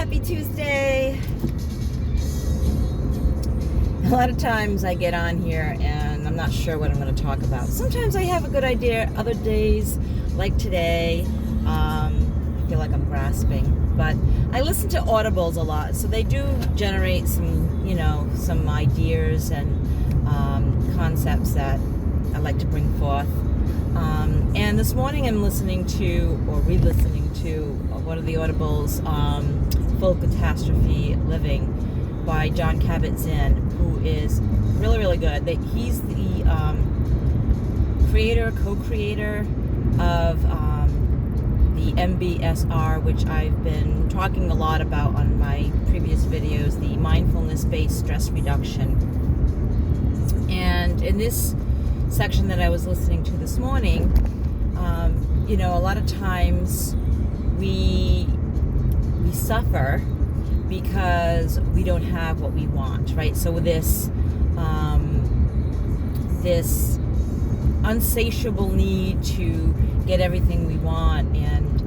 Happy Tuesday. A lot of times I get on here and I'm not sure what I'm going to talk about. Sometimes I have a good idea. Other days, like today, I feel like I'm grasping. But I listen to audibles a lot, so they do generate some ideas and concepts that I like to bring forth. And this morning I'm listening to, or re-listening to, one of the audibles, Full Catastrophe Living by Jon Kabat-Zinn, who is really, really good. He's the co-creator of the MBSR, which I've been talking a lot about on my previous videos, the mindfulness-based stress reduction. And in this section that I was listening to this morning, a lot of times we suffer because we don't have what we want, right? So with this unsatiable need to get everything we want. And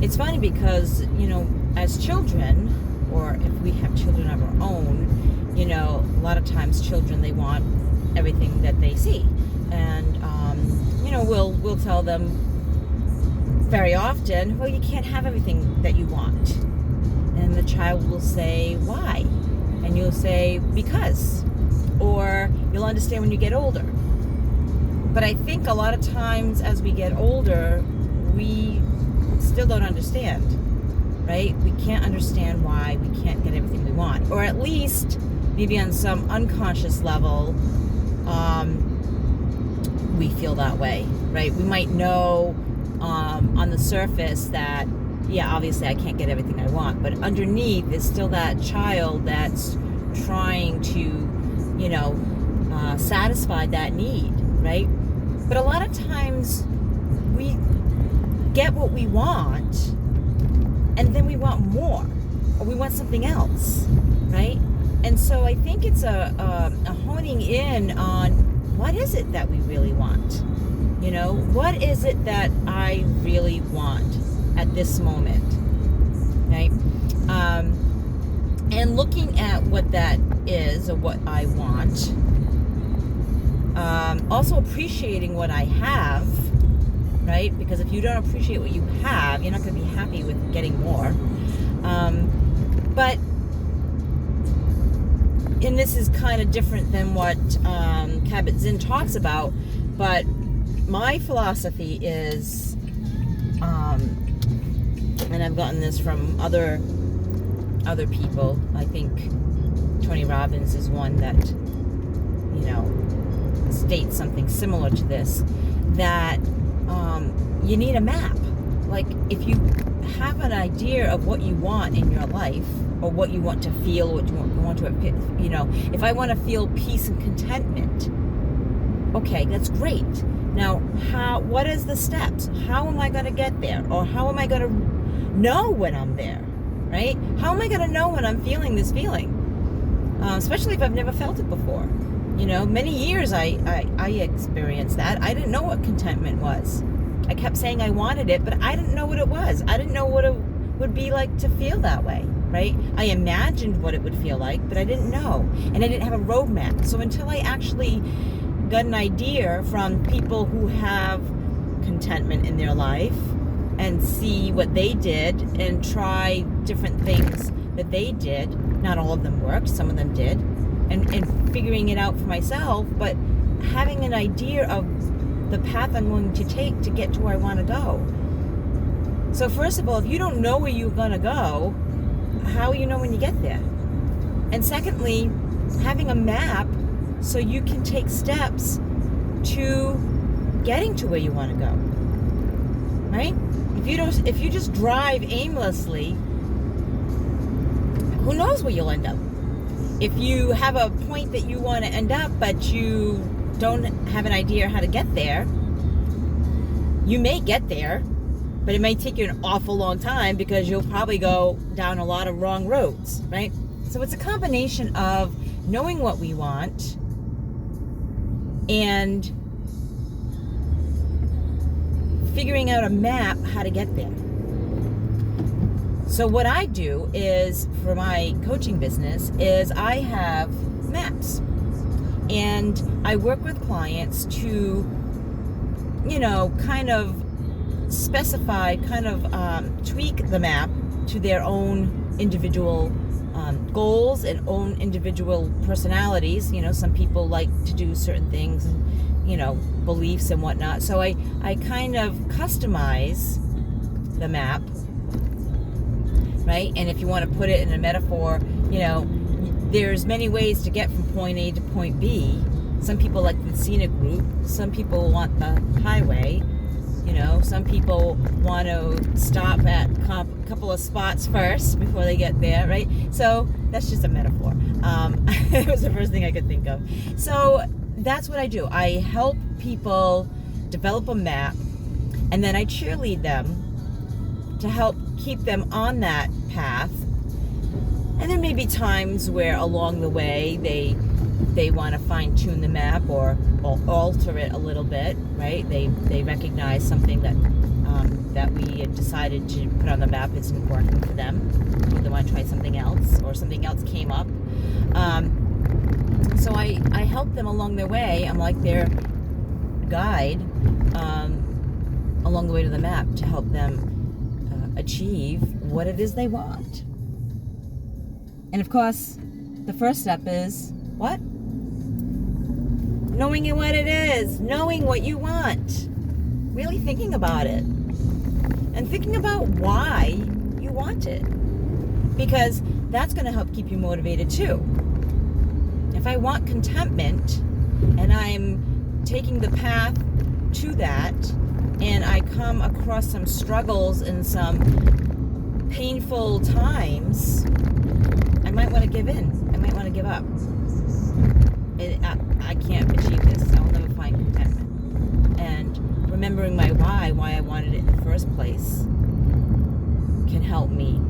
it's funny because, as children, or if we have children of our own, a lot of times children, they want everything that they see. And, we'll tell them very often, well, you can't have everything that you want. And the child will say, why? And you'll say, because. Or you'll understand when you get older. But I think a lot of times as we get older, we still don't understand, right? We can't understand why we can't get everything we want. Or at least, maybe on some unconscious level, we feel that way, right? We might know on the surface that, yeah, obviously I can't get everything I want, but underneath is still that child that's trying to, satisfy that need, right? But a lot of times we get what we want and then we want more, or we want something else, right? And so I think it's a honing in on what is it that we really want? What is it that I really want at this moment, right? And looking at what that is, or what I want, also appreciating what I have, right? Because if you don't appreciate what you have, you're not going to be happy with getting more. And this is kind of different than what Kabat-Zinn talks about, but my philosophy is, and I've gotten this from other people. I think Tony Robbins is one that, states something similar to this, that you need a map. Like, if you have an idea of what you want in your life, or what you want to feel, what you want to, if I want to feel peace and contentment, okay, that's great. Now, what is the steps? How am I going to get there? Or how am I going to know when I'm there, right? How am I going to know when I'm feeling this feeling? Especially if I've never felt it before. Many years I experienced that. I didn't know what contentment was. I kept saying I wanted it, but I didn't know what it was. I didn't know what it would be like to feel that way, right? I imagined what it would feel like, but I didn't know. And I didn't have a roadmap. So until I actually got an idea from people who have contentment in their life and see what they did and try different things that they did, not all of them worked, some of them did, and figuring it out for myself, but having an idea of the path I'm going to take to get to where I want to go. So first of all, if you don't know where you're going to go, how will you know when you get there? And secondly, having a map so you can take steps to getting to where you want to go, right? If you just drive aimlessly, who knows where you'll end up? If you have a point that you want to end up, but you don't have an idea how to get there, you may get there, but it may take you an awful long time because you'll probably go down a lot of wrong roads, right? So it's a combination of knowing what we want and figuring out a map how to get there. So what I do is, for my coaching business, is I have maps. And I work with clients to, kind of specify, tweak the map to their own individual goals and own individual personalities. Some people like to do certain things and, beliefs and whatnot. So I kind of customize the map, right? And if you want to put it in a metaphor, there's many ways to get from point A to point B. Some people like the scenic route. Some people want the highway. Some people want to stop at a couple of spots first before they get there, right? So that's just a metaphor. It was the first thing I could think of. So that's what I do. I help people develop a map, and then I cheerlead them to help keep them on that path. And there may be times where along the way they want to fine-tune the map or alter it a little bit, right? They recognize something that we had decided to put on the map isn't working for them, or they want to try something else, or something else came up. So I help them along their way. I'm like their guide along the way to the map to help them achieve what it is they want. And of course, the first step is what? Knowing what it is, knowing what you want, really thinking about it, and thinking about why you want it, because that's going to help keep you motivated too. If I want contentment and I'm taking the path to that, and I come across some struggles and some painful times, I might want to give in. I might want to give up. I can't achieve this. I'll never find contentment. And remembering my why I wanted it in the first place, can help me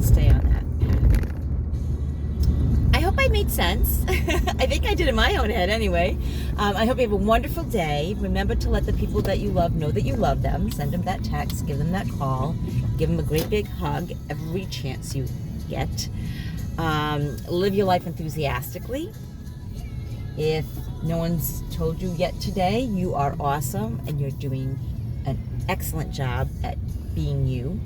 stay on that path. I hope I made sense. I think I did in my own head anyway. I hope you have a wonderful day. Remember to let the people that you love know that you love them. Send them that text. Give them that call. Give them a great big hug every chance you get. Live your life enthusiastically. If no one's told you yet today, you are awesome and you're doing an excellent job at being you.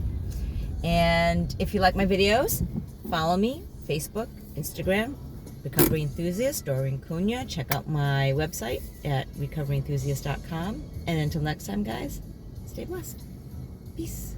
And if you like my videos, follow me, Facebook, Instagram, Recovery Enthusiast, Doreen Cunha. Check out my website at recoveryenthusiast.com. And until next time, guys, stay blessed. Peace.